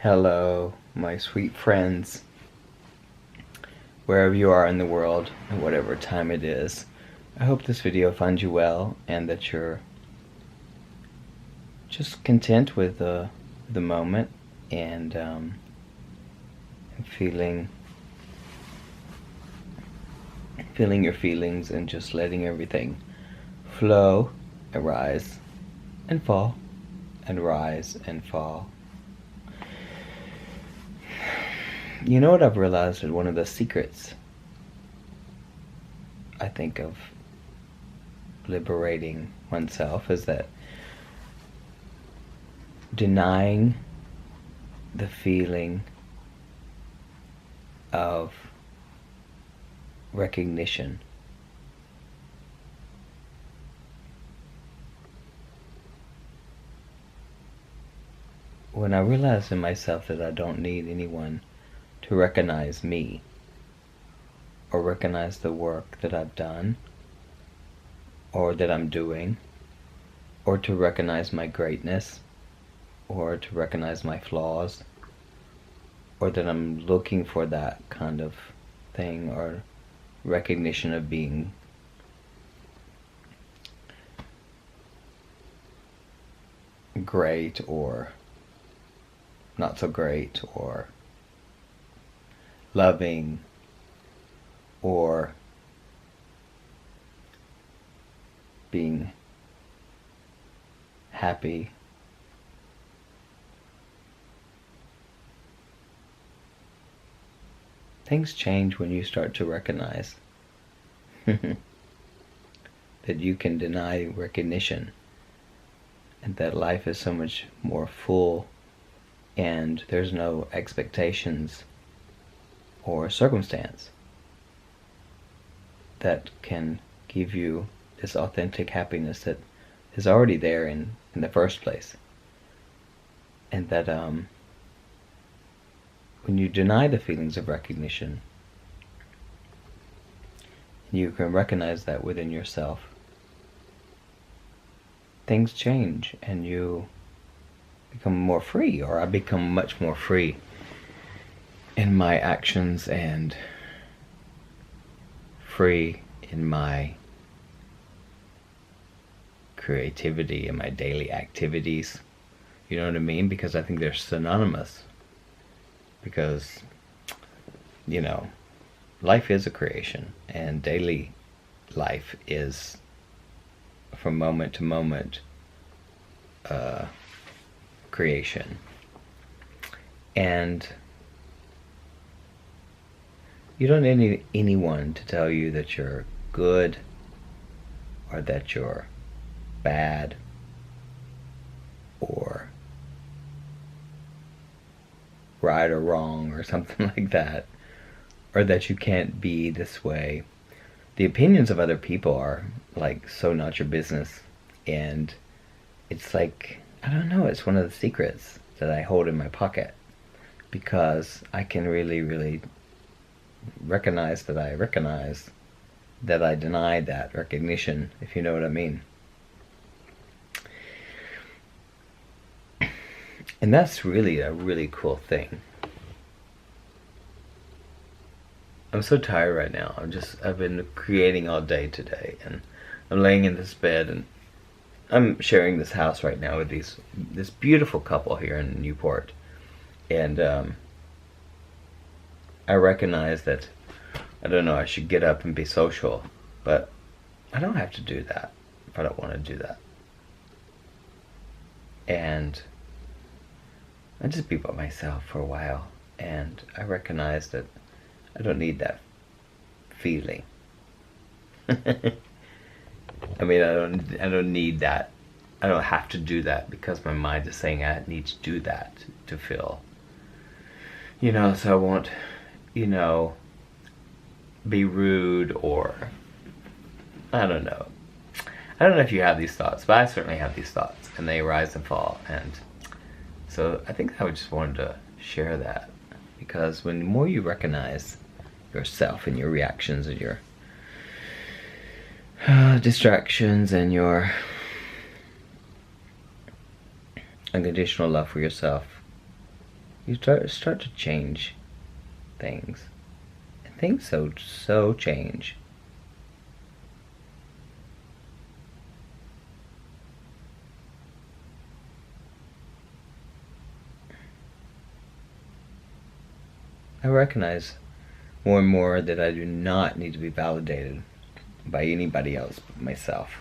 Hello, my sweet friends, wherever you are in the world, and whatever time it is. I hope this video finds you well, and that you're just content with the moment, and feeling your feelings, and just letting everything flow, and rise, and fall, and rise, and fall. You know what I've realized is one of the secrets, I think, of liberating oneself is that denying the feeling of recognition. When I realize in myself that I don't need anyone to recognize me or recognize the work that I've done or that I'm doing, or to recognize my greatness, or to recognize my flaws, or that I'm looking for that kind of thing, or recognition of being great or not so great, or loving, or being happy. Things change when you start to recognize that you can deny recognition, and that life is so much more full, and there's no expectations or circumstance that can give you this authentic happiness that is already there in the first place. And that when you deny the feelings of recognition, you can recognize that within yourself, things change and you become more free, or I become much more free in my actions and free in my creativity and my daily activities. You know what I mean? Because I think they're synonymous. Because, you know, life is a creation, and daily life is, from moment to moment, creation. And you don't need anyone to tell you that you're good, or that you're bad, or right or wrong, or something like that, or that you can't be this way. The opinions of other people are like so not your business, and it's like, I don't know, it's one of the secrets that I hold in my pocket, because I can really recognize that I deny that recognition, if you know what I mean. And that's really a really cool thing. I'm so tired right now. I've been creating all day today, and I'm laying in this bed, and I'm sharing this house right now with this beautiful couple here in Newport. And I recognize that, I don't know, I should get up and be social, but I don't have to do that if I don't want to do that. And I just be by myself for a while, and I recognize that I don't need that feeling. I mean, I don't need that. I don't have to do that because my mind is saying I need to do that to feel. You know, so I won't, be rude, or I don't know. I don't know if you have these thoughts, but I certainly have these thoughts, and they rise and fall. And so I think I just wanted to share that, because when the more you recognize yourself and your reactions and your distractions and your unconditional love for yourself, you start to change things. And things so change. I recognize more and more that I do not need to be validated by anybody else but myself.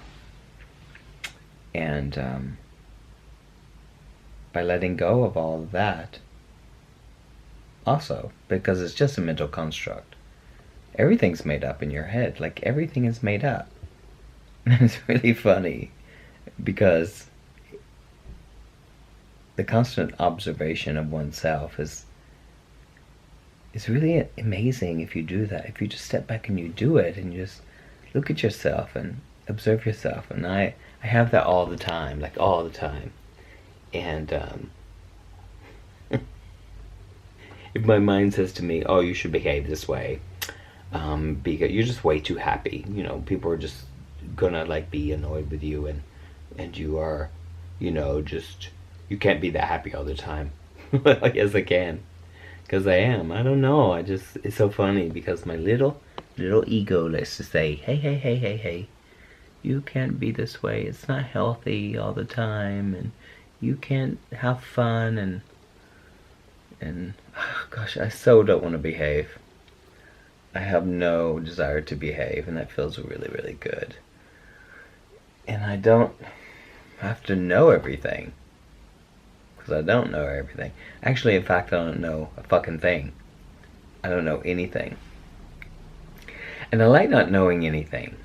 And by letting go of all of that, also, because it's just a mental construct, everything's made up in your head. Like, everything is made up. And it's really funny because the constant observation of oneself is really amazing if you do that. If you just step back and you do it and you just look at yourself and observe yourself. And I have that all the time, like all the time. And if my mind says to me, oh, you should behave this way, because you're just way too happy, you know, people are just gonna like be annoyed with you, and you are, you know, just, you can't be that happy all the time. Well, yes, I can. Because I am. I don't know. It's so funny because my little ego likes to say, hey, you can't be this way. It's not healthy all the time, and you can't have fun, and oh gosh, I so don't want to behave. I have no desire to behave, and that feels really, really good. And I don't have to know everything. Because I don't know everything. Actually, in fact, I don't know a fucking thing. I don't know anything. And I like not knowing anything.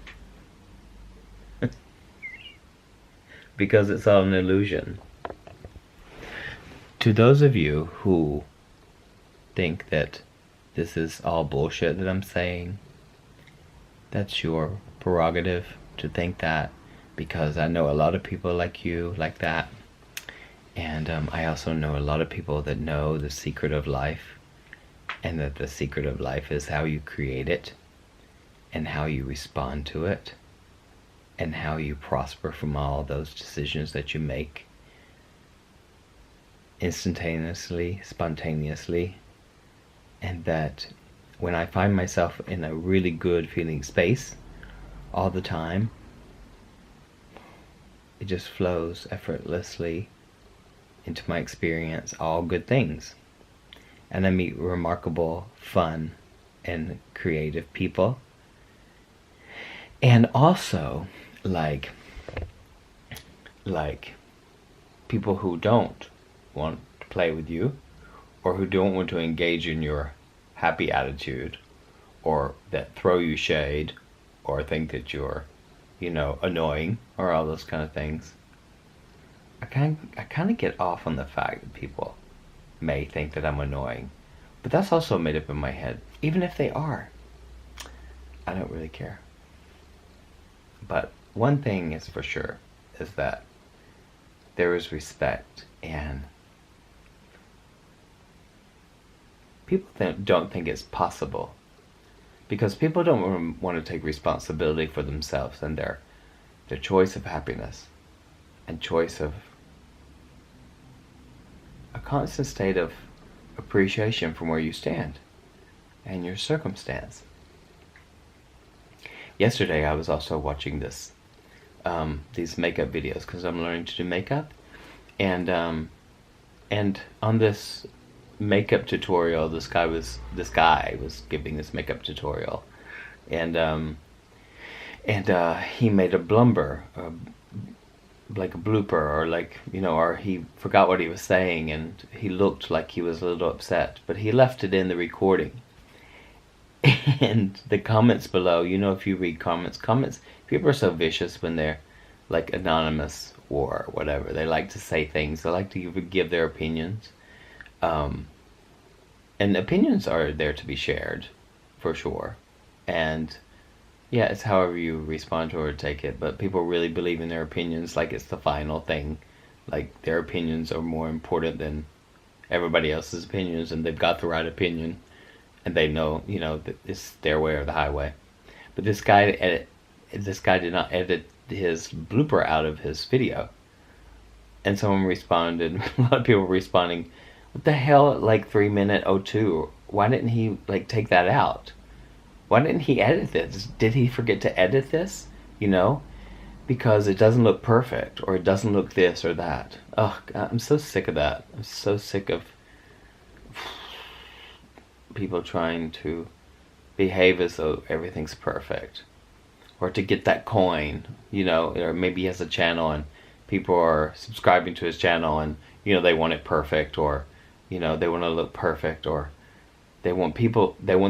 Because it's all an illusion. To those of you who think that this is all bullshit that I'm saying, that's your prerogative to think that. Because I know a lot of people like you, like that. And I also know a lot of people that know the secret of life, and that the secret of life is how you create it, and how you respond to it, and how you prosper from all those decisions that you make instantaneously, spontaneously. And that when I find myself in a really good feeling space all the time, it just flows effortlessly into my experience, all good things. And I meet remarkable, fun, and creative people. And also, like people who don't want to play with you, or who don't want to engage in your happy attitude, or that throw you shade, or think that you're, you know, annoying, or all those kind of things. I kind of get off on the fact that people may think that I'm annoying, but that's also made up in my head. Even if they are, I don't really care. But one thing is for sure, is that there is respect, and people don't think it's possible, because people don't want to take responsibility for themselves and their choice of happiness, and choice of a constant state of appreciation from where you stand and your circumstance. Yesterday I was also watching these makeup videos, because I'm learning to do makeup, and on this makeup tutorial, this guy was giving this makeup tutorial, and he made a blumber, like a blooper, or like, you know, or he forgot what he was saying, and he looked like he was a little upset, but he left it in the recording. And the comments below, you know, if you read comments, people are so vicious when they're like anonymous or whatever. They like to say things, they like to give their opinions, and opinions are there to be shared, for sure, and yeah, it's however you respond to or take it, but people really believe in their opinions like it's the final thing, like their opinions are more important than everybody else's opinions, and they've got the right opinion, and they know, you know, that it's their way or the highway. But this guy did not edit his blooper out of his video, and someone responded, a lot of people were responding, What the hell, at like 3 minute 02? Why didn't he like take that out? Why didn't he edit this? Did he forget to edit this? You know? Because it doesn't look perfect, or it doesn't look this or that. Oh, God, I'm so sick of that. I'm so sick of people trying to behave as though everything's perfect. Or to get that coin, you know, or maybe he has a channel and people are subscribing to his channel and, you know, they want it perfect, or, you know, they want to look perfect, or they want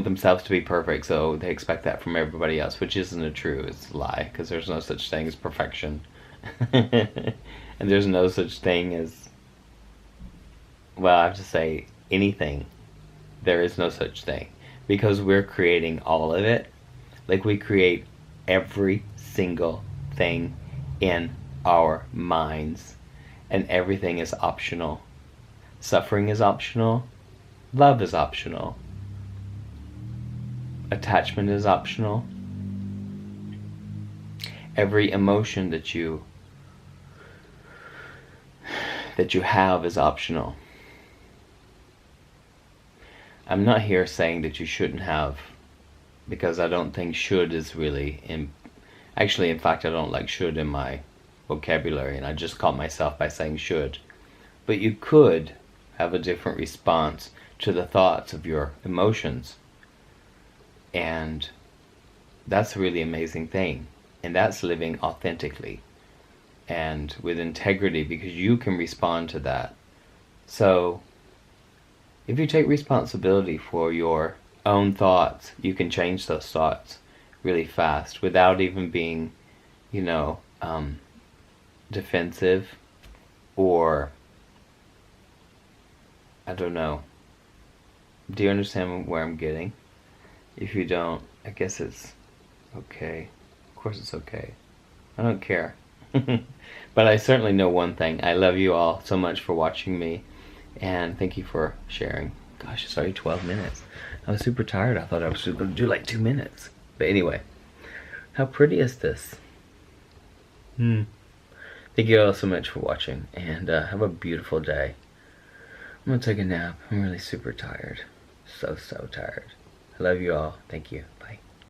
themselves to be perfect, so they expect that from everybody else, which isn't true. It's a lie, because there's no such thing as perfection. And there's no such thing as, well, I have to say, anything. There is no such thing, because we're creating all of it. Like, we create every single thing in our minds, and everything is optional. Suffering is optional. Love is optional. Attachment is optional. Every emotion that you have is optional. I'm not here saying that you shouldn't have, because I don't think should is really actually, in fact, I don't like should in my vocabulary, and I just caught myself by saying should. But you could have a different response to the thoughts of your emotions. And that's a really amazing thing. And that's living authentically and with integrity, because you can respond to that. So if you take responsibility for your own thoughts, you can change those thoughts really fast without even being, you know, defensive, or I don't know. Do you understand where I'm getting? If you don't, I guess it's okay. Of course it's okay. I don't care. But I certainly know one thing. I love you all so much for watching me, and thank you for sharing. Gosh, it's already 12 minutes. I was super tired. I thought I was just going to do like 2 minutes. But anyway, how pretty is this? Thank you all so much for watching, and have a beautiful day. I'm going to take a nap. I'm really super tired. So tired. I love you all. Thank you.